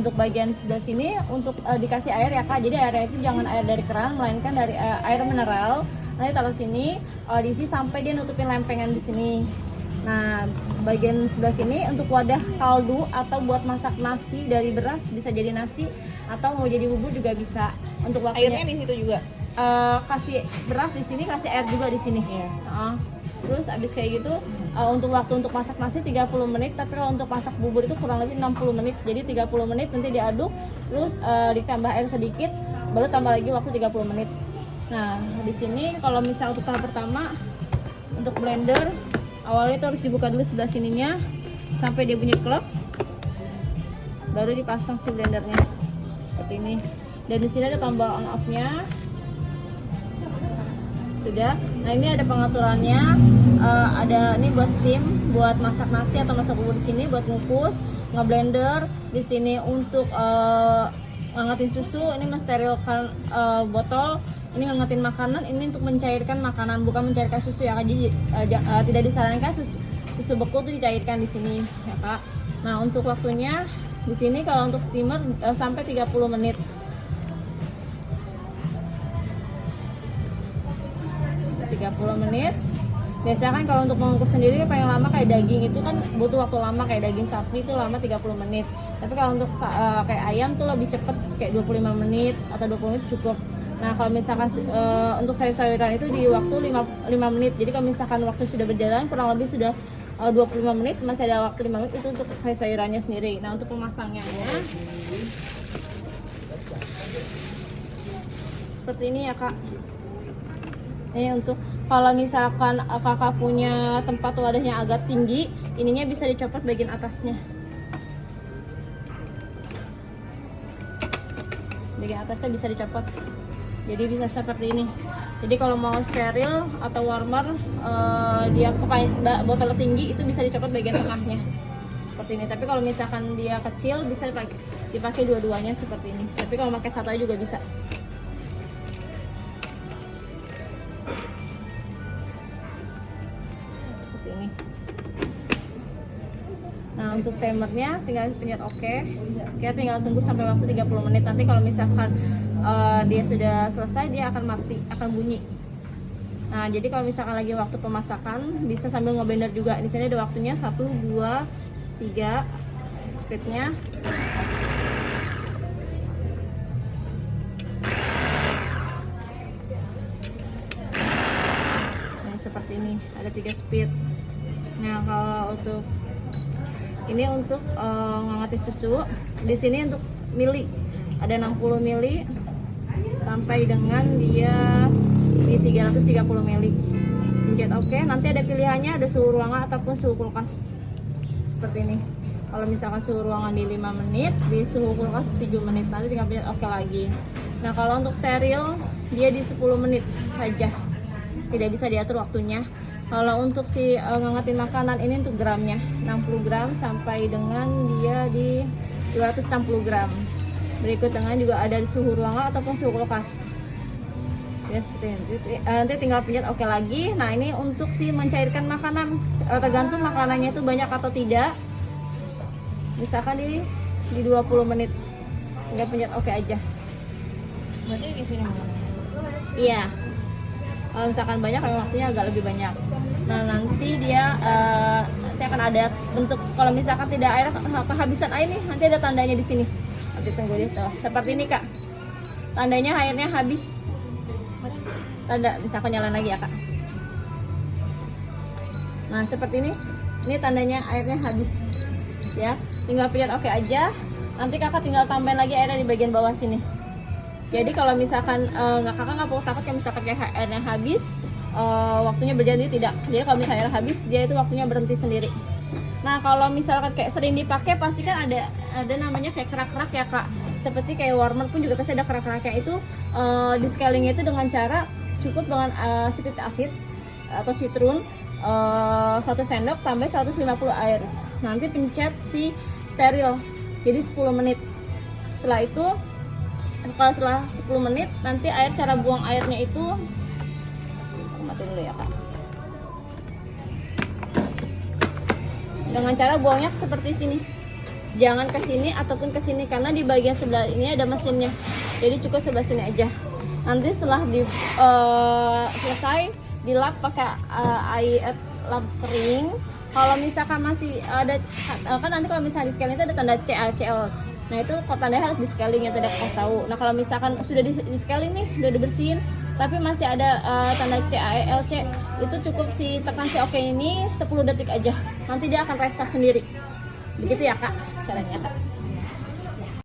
Untuk bagian sebelah sini untuk dikasih air ya Kak. Jadi airnya itu jangan air dari keran, melainkan dari air mineral. Nanti taruh sini, diisi sampai dia nutupin lempengan di sini. Nah, bagian sebelah sini untuk wadah kaldu atau buat masak nasi dari beras, bisa jadi nasi atau mau jadi bubur juga bisa. Untuk waktunya Airnya di situ juga. Kasih beras di sini, kasih air juga di sini. Iya. Terus abis kayak gitu untuk waktu untuk masak nasi 30 menit, tapi kalau untuk masak bubur itu kurang lebih 60 menit. Jadi 30 menit nanti diaduk, terus ditambah air sedikit, baru tambah lagi waktu 30 menit. Nah, di sini kalau misal untuk tahap pertama untuk blender, awalnya itu harus dibuka dulu sebelah sininya sampai dia bunyi klep. Baru dipasang si blendernya. Seperti ini. Dan di sini ada tombol on off-nya. Sudah. Nah, ini ada pengaturannya. Ada ini buat steam, buat masak nasi atau masak bubur di sini, buat ngukus, ngeblender. Di sini untuk ngangetin susu, ini mensterilkan botol. Ini ngangetin makanan, ini untuk mencairkan makanan, bukan mencairkan susu ya Kak. Jadi tidak disarankan susu beku itu dicairkan di sini ya Kak. Nah, untuk waktunya di sini kalau untuk steamer sampai 30 menit. 30 menit. Biasanya kan kalau untuk mengukus sendiri paling lama kayak daging itu kan butuh waktu lama, kayak daging sapi itu lama 30 menit. Tapi kalau untuk kayak ayam tuh lebih cepet, kayak 25 menit atau 20 menit cukup. Nah, kalau misalkan untuk sayur-sayuran itu di waktu 5 menit. Jadi kalau misalkan waktu sudah berjalan kurang lebih sudah 25 menit, masih ada waktu 5 menit itu untuk sayur-sayurannya sendiri. Nah, untuk pemasangannya seperti ini ya Kak. Ini untuk kalau misalkan kakak punya tempat wadahnya agak tinggi, ininya bisa dicopot bagian atasnya. Bagian atasnya bisa dicopot. Jadi bisa seperti ini. Jadi kalau mau steril atau warmer, dia botol tinggi itu bisa dicopot bagian tengahnya. Seperti ini. Tapi kalau misalkan dia kecil bisa dipakai dua-duanya seperti ini. Tapi kalau pakai satu aja juga bisa. Nah, untuk timernya tinggal pencet oke. Kita tinggal tunggu sampai waktu 30 menit. Nanti kalau misalkan dia sudah selesai, dia akan mati, akan bunyi. Nah, jadi kalau misalkan lagi waktu pemasakan, bisa sambil ngeblender juga. Di sini ada waktunya 1, 2, 3 speednya. Nah, seperti ini, ada 3 speed. Nah, kalau untuk ini untuk ngangetin susu. Di sini untuk mili ada 60 mili sampai dengan dia di 330 mili. Pencet oke. Nanti ada pilihannya, ada suhu ruangan ataupun suhu kulkas. Seperti ini. Kalau misalkan suhu ruangan di 5 menit, di suhu kulkas 7 menit. Nanti tinggal pencet oke lagi. Nah, kalau untuk steril dia di 10 menit saja. Tidak bisa diatur waktunya. Kalau untuk si ngangetin makanan ini untuk gramnya 60 gram sampai dengan dia di 260 gram. Berikut dengan juga ada suhu ruangan ataupun suhu kulkas. Ya seperti ini. Nanti tinggal pencet oke lagi. Nah, ini untuk si mencairkan makanan, tergantung makanannya itu banyak atau tidak. Misalkan di 20 menit. Tinggal pencet oke aja. Berarti di sini. Iya. Kalau misalkan banyak, kalau waktunya agak lebih banyak. Nah, nanti dia nanti akan ada bentuk, kalau misalkan tidak air, kehabisan air nih, nanti ada tandanya di sini. Nanti tunggu deh tuh. Seperti ini Kak. Tandanya airnya habis. Tanda misalkan nyalain lagi ya Kak. Nah, seperti ini. Ini tandanya airnya habis ya. Tinggal pencet oke aja. Nanti Kakak tinggal tambahin lagi airnya di bagian bawah sini. Jadi kalau misalkan kakak nggak perlu takut ya misalkan kayak airnya habis, waktunya berjalan, dia tidak. Jadi kalau misalnya air habis, dia itu waktunya berhenti sendiri. Nah, kalau misalkan kayak sering dipakai, pasti kan ada namanya kayak kerak-kerak ya Kak. Seperti kayak warmer pun juga pasti ada kerak-keraknya itu. Di scalingnya itu dengan cara cukup dengan citric acid atau citrun 1 sendok tambah 150 air. Nanti pencet si steril. Jadi 10 menit. Setelah itu setelah 10 menit nanti cara buang airnya itu mati dulu ya Kak. Dengan cara buangnya seperti sini. jangan ke sini ataupun ke sini karena di bagian sebelah ini ada mesinnya. Jadi cukup sebelah sini aja. Nanti setelah selesai dilap pakai air lap kering. Kalau misalkan masih ada, kan nanti kalau misalnya di scaling itu ada tanda CL. Nah itu tandanya harus di scaling ya, tidak kasih tahu. Nah kalau misalkan sudah di scaling nih, udah dibersihin, tapi masih ada tanda CALC, itu cukup tekan si oke ini 10 detik aja. Nanti dia akan restart sendiri. Begitu ya kak, caranya kak.